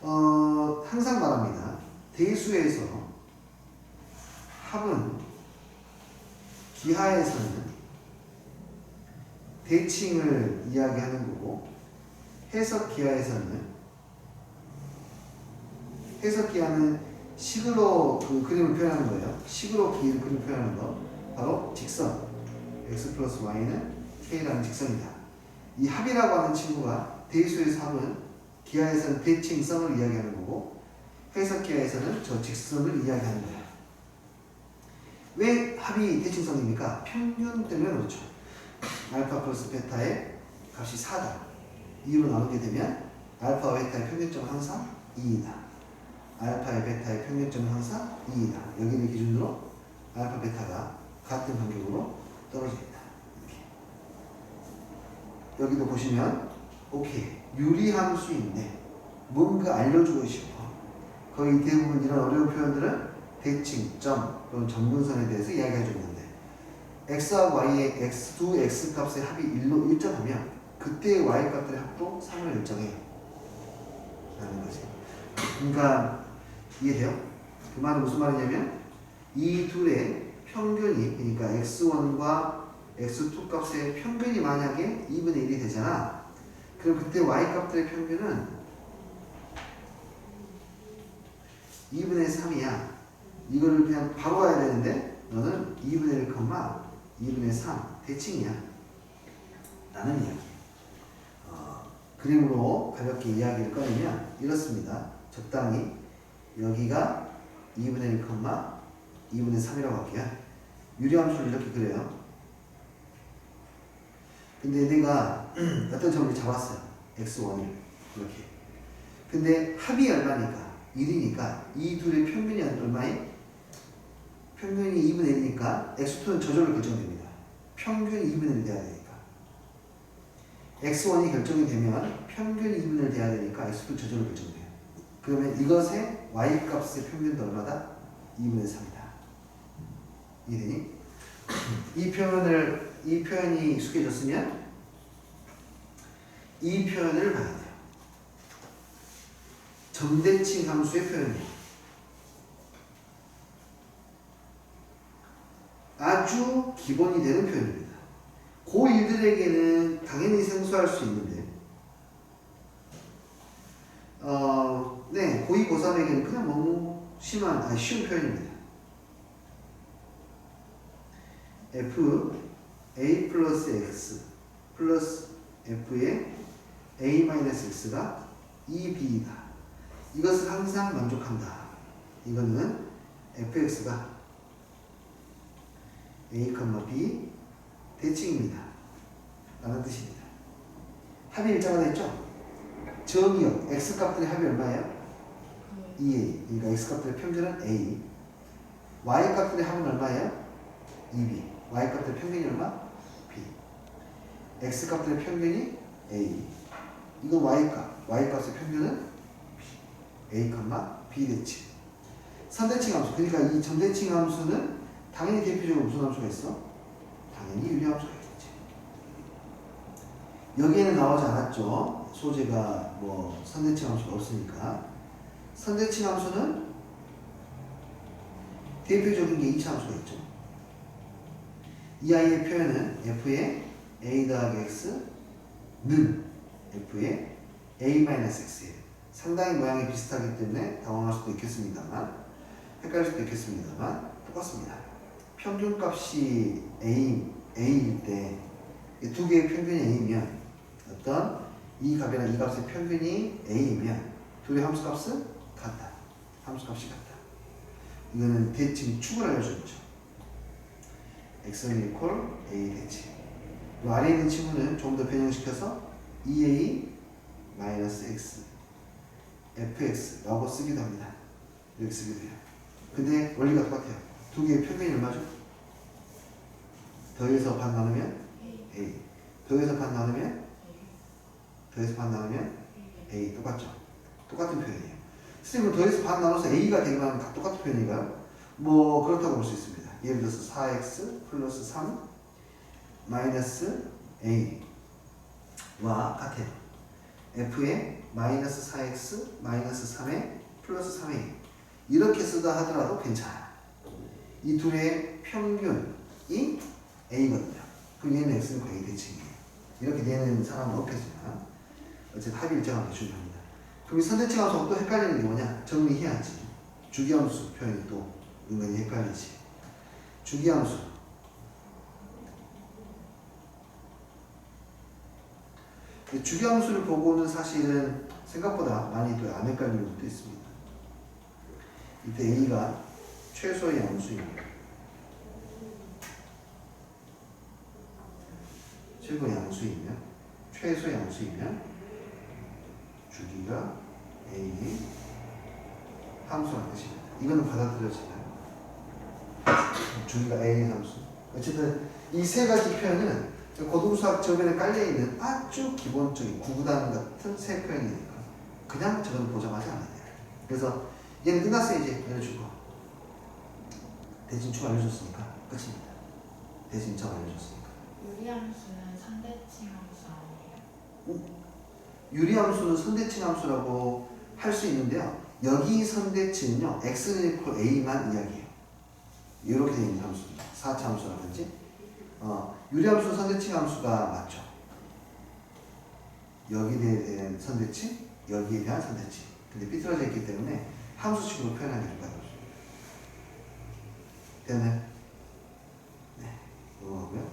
항상 말합니다. 대수에서 합은 기하에서는 대칭을 이야기하는 거고 해석 기하는 식으로 그 그림을 표현하는 거예요. 식으로 그림을 표현하는 거 바로 직선 x 플러스 y는 k라는 직선이다. 이 합이라고 하는 친구가 대수에서 합은 기하에서는 대칭성을 이야기하는 거고 해석 기하에서는 저 직선을 이야기하는 거야. 왜 합이 대칭성입니까? 평균 때문에 그렇죠. 알파 플러스 베타의 값이 4다. 2로 나누게 되면 알파와 베타의 평균점은 항상 2이다. 알파의 베타의 평균점은 항상 2이다. 여기를 기준으로 알파 베타가 같은 간격으로 떨어져 있다. 이렇게. 여기도 보시면 오케이 유리함수인데 뭔가 알려주고 싶어. 거의 대부분 이런 어려운 표현들은 대칭, 점 또는 점근선에 대해서 이야기해 줬는데 x하고 y의 두 x 값의 합이 1로 일정하면 그때의 y 값들의 합도 3으로 일정해 라는 거지. 그러니까 이해돼요? 그 말은 무슨 말이냐면 이 둘의 평균이 그러니까 x1과 x2 값의 평균이 만약에 2분의 1이 되잖아. 그럼 그때 y 값들의 평균은 2분의 3이야. 이거를 그냥 바로 가야 되는데 너는 2분의 1, 2분의 3 대칭이야 라는 이야기. 그림으로 가볍게 이야기를 꺼내면 이렇습니다. 적당히 여기가 2분의 1, 2분의 3이라고 할게요. 유리함수를 이렇게 그려요. 근데 내가 어떤 점을 잡았어요. x1을 이렇게. 근데 합이 얼마니까? 1이니까 이 둘의 평균이 얼마에? 평균이 2분의 1이니까 x2는 저절로 결정됩니다. 평균이 2분의 1 돼야 되니까. x1이 결정이 되면 평균이 2분의 1 돼야 되니까 x2는 저절로 결정돼요. 그러면 이것의 y값의 평균도 얼마다? 2분의 3이다. 이해되니? 이 표현이 익숙해졌으면 이 표현을 봐야 돼요. 점대칭 함수의 표현이에요. 아주 기본이 되는 표현입니다. 고1들에게는 당연히 생소할 수 있는데 네, 고2, 고3에게는 그냥 너무 쉬운 표현입니다. f a 플러스 x 플러스 f의 a 마이너스 x가 2b이다. 이것을 항상 만족한다. 이거는 fx가 a, b 대칭입니다. 라는 뜻입니다. 합이 일자가 됐죠? 저기요. x값들의 합이 얼마예요? 2a. 그러니까 x값들의 평균은 a. y값들의 합은 얼마예요? 2b. y값들의 평균이 얼마? b. x값들의 평균이 a. 이건 y값. y값의 평균은 b. a, b 대칭. 선대칭 함수. 그러니까 이 점대칭 함수는 당연히 대표적으로 무슨 함수가 있어? 당연히 유리함수가 있겠지. 여기에는 나오지 않았죠. 소재가 뭐 선대칭 함수가 없으니까. 선대칭 함수는 대표적인 게 2차 함수가 있죠. 이 아이의 표현은 f의 a 더하기 x는 f의 a 마이너스 x예요. 상당히 모양이 비슷하기 때문에 당황할 수도 있겠습니다만, 헷갈릴 수도 있겠습니다만 똑같습니다. 평균값이 a일 때 두 개의 평균이 a이면 어떤 이 값이랑 이 값의 평균이 a이면 둘의 함수값은 같다. 함수값이 같다. 이거는 대칭 축을 알려주죠. x는 a 대칭. 이 아래에 있는 친구는 좀 더 변형시켜서 2a 마이너스 x fx라고 쓰기도 합니다. 이렇게 쓰기도 해요. 근데 원리가 똑같아요. 두 개의 평균이 얼마죠? 더해서 반 나누면 a. 더해서 반 나누면 a. 똑같죠? 똑같은 표현이에요. 선생님은 더해서 반 나눠서 a가 되기만 다 똑같은 표현인가요? 뭐 그렇다고 볼 수 있습니다. 예를 들어서 4x 플러스 3 마이너스 a와 같아요. f의 마이너스 4x 마이너스 3에 플러스 3a 이렇게 쓰다 하더라도 괜찮아요. 이 둘의 평균이 A거든요. 그럼 얘는 X는 A 대칭이에요. 이렇게 되는 사람은 없겠지만 어쨌든 합이 일정하게 중요합니다. 그럼 이 선대칭 함수하고 또 헷갈리는 게 뭐냐? 정리해야지. 주기함수 표현이 또 은근히 헷갈리지. 주기함수. 주기함수를 보고는 사실은 생각보다 많이 또 안 헷갈리는 것도 있습니다. 이때 A가 최소의 양수입니다. 최고 양수이면, 최소 양수이면 주기가 A의 함수라는 뜻입니다. 이거는 받아들여지나요? 주기가 A의 함수. 어쨌든 이 세 가지 표현은 고등수학 저변에 깔려있는 아주 기본적인 구구단 같은 세 표현이니까 그냥 저건 보자마자 안 돼요. 그래서 얘는 끝났어요. 이제 알려주고 대진축 알려줬으니까 끝입니다. 대진점 알려줬으니까. 유리함수는 선대칭 함수 아니에요? 유리함수는 선대칭 함수라고 할 수 있는데요. 여기 선대칭은요. x는 equal a만 이야기해요. 이렇게 되어 있는 함수입니다. 4차 함수라든지 유리함수 선대칭 함수가 맞죠. 여기에 대한 선대칭, 여기에 대한 선대칭. 근데 삐뚤어져 있기 때문에 함수식으로 표현하는 게 좋다고 합니다. 됐나요? 네, 넘어가고요.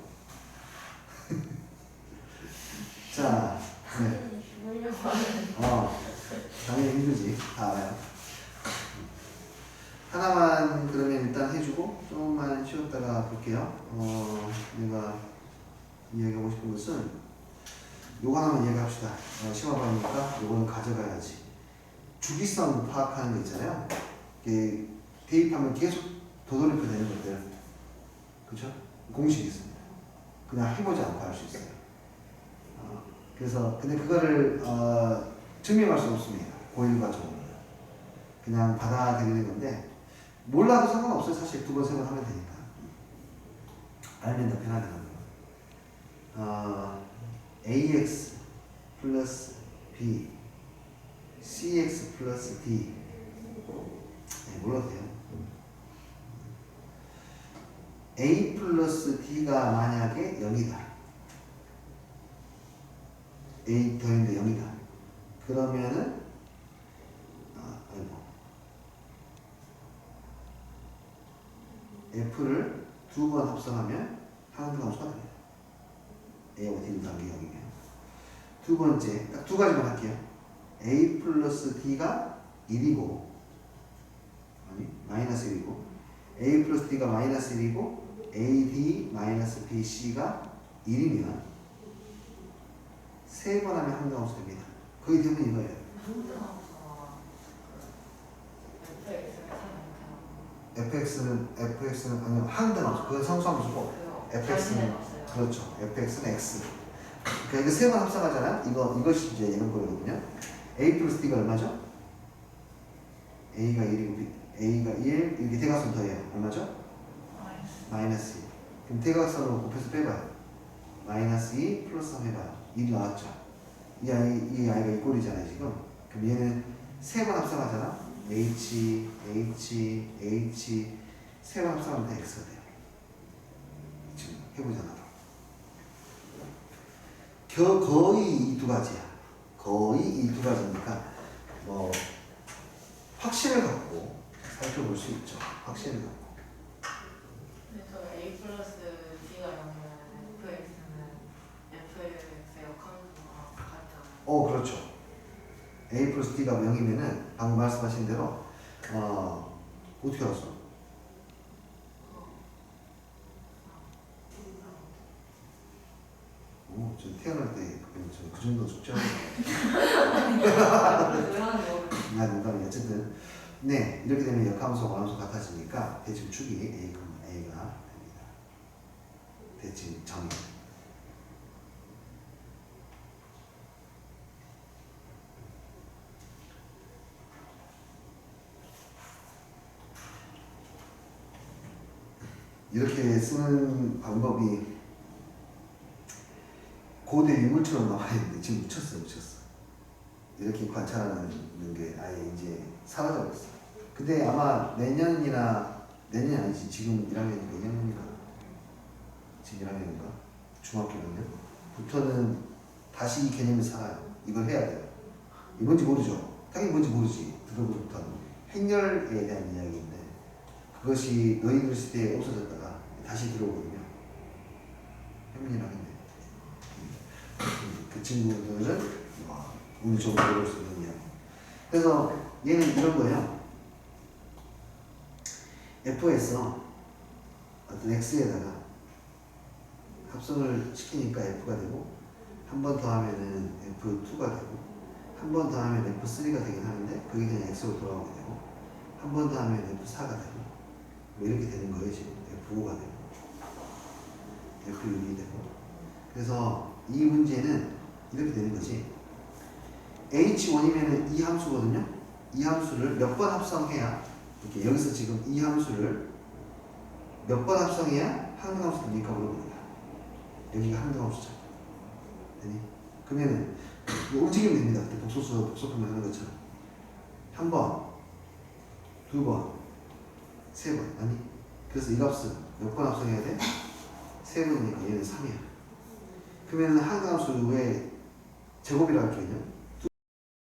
자, 네. 당연히 힘들지. 다 알아요. 하나만 그러면 일단 해주고 조금만 쉬었다가 볼게요. 내가 이야기하고 싶은 것은 요거 하나만 이야기합시다. 심화반이니까 요거는 가져가야지. 주기성 파악하는 거 있잖아요. 이게 대입하면 계속 도돌이표 되는 것들. 그쵸? 공식이 있습니다. 그냥 해보지 않고 할 수 있어요. 그래서 근데 그거를 증명할 수 없습니다. 고1 과정은 그냥 받아들이는 건데 몰라도 상관없어요. 사실 두 번 세 번 하면 되니까. 알면 더 편하더라고요. AX 플러스 B CX 플러스 D 네, 몰라도 돼요. A 플러스 D가 만약에 0이다. A 더했는데 0이다. 그러면은 F를 두 번 합성하면 하나의 함수가 됩니다. A하고 D를 더한 게 0이면 두 번째, 딱 두 가지만 할게요. A 플러스 D가 1이고 아니 마이너스 1이고 A 플러스 D가 마이너스 1이고 AD 마이너스 BC가 1이면 세 번 하면 한등 함수 됩니다. 거의 대부분 이거예요. fx는 아니요 한등 함수. 그건 상수함수고 fx는 그렇죠. fx는 x. 그러니까 이거 세 번 합성하잖아요. 이것이 이제 이런 거거든요. a 플러스 d가 얼마죠? a가 1이고 a가 1 이렇게 대각선 더해요. 얼마죠? 마이너스 2. 그럼 대각선으로 곱해서 빼봐요. 마이너스 2 플러스 3 해봐요. 1이 나왔죠. 이 아이가 이 꼴이잖아요 지금. 그럼 얘는 세 번 합성하잖아. h 세 번 합성하면 다 x가 돼요. 지금 해보잖아. 거의 이 두 가지야. 거의 이 두 가지니까 뭐 확신을 갖고 살펴볼 수 있죠. 확신을 갖고. 그래서 A 플러스 D가 0이면 FX는 FX의 역함수가 같잖아요. 그렇죠. A 플러스 D가 0이면은 방금 말씀하신 대로 어떻게 알았어? 저 태어날 때 그 정도 숙제하고 나 농담이 어쨌든 네 이렇게 되면 역함수 원함수 같아지니까 대칭 축이 A가 됩니다. 대칭 정의. 이렇게 쓰는 방법이 고대 유물처럼 나와 있는데 지금 묻혔어. 이렇게 관찰하는 게 아예 이제 사라져버렸어. 근데 아마 내년이나 내년이 아니지. 지금 1학년이니까 2학년이니까. 지금 1학년인가? 중학교면요. 부터는 다시 이 개념을 살아요. 이걸 해야 돼요. 이 뭔지 모르죠? 당연히 뭔지 모르지. 들어보부터는 행렬에 대한 이야기인데 그것이 너희들 시대에 없어졌다가 다시 들어오거든요. 혜민이랑 했네. 그 친구들은 운이 좋게 들어올 수 있는 이야기. 그래서 얘는 이런 거예요. F에서 어떤 X에다가 합성을 시키니까 F가 되고 한 번 더 하면은 F2가 되고 한 번 더 하면 F3가 되긴 하는데 그게 그냥 X로 돌아오게 되고 한 번 더 하면 F4가 되고 뭐 이렇게 되는 거예요. 지금 F5가 되고 F6이 되고. 그래서 이 문제는 이렇게 되는 거지. H1이면은 이 함수거든요. 이 함수를 몇 번 합성해야 이렇게 여기서 지금 이 함수를 몇 번 합성해야 항등함수 됩니까? 물어봅니다. 여기가 항등함수죠. 되니? 그러면은 움직이면 됩니다. 그때 복소수 복소표만 하는 것처럼 한 번, 두 번, 세 번. 아니? 그래서 이 값은 몇 번 합성해야 돼? 세 번이니까 얘는 3이야. 그러면은 항등함수의 제곱이라고 할 수 있냐?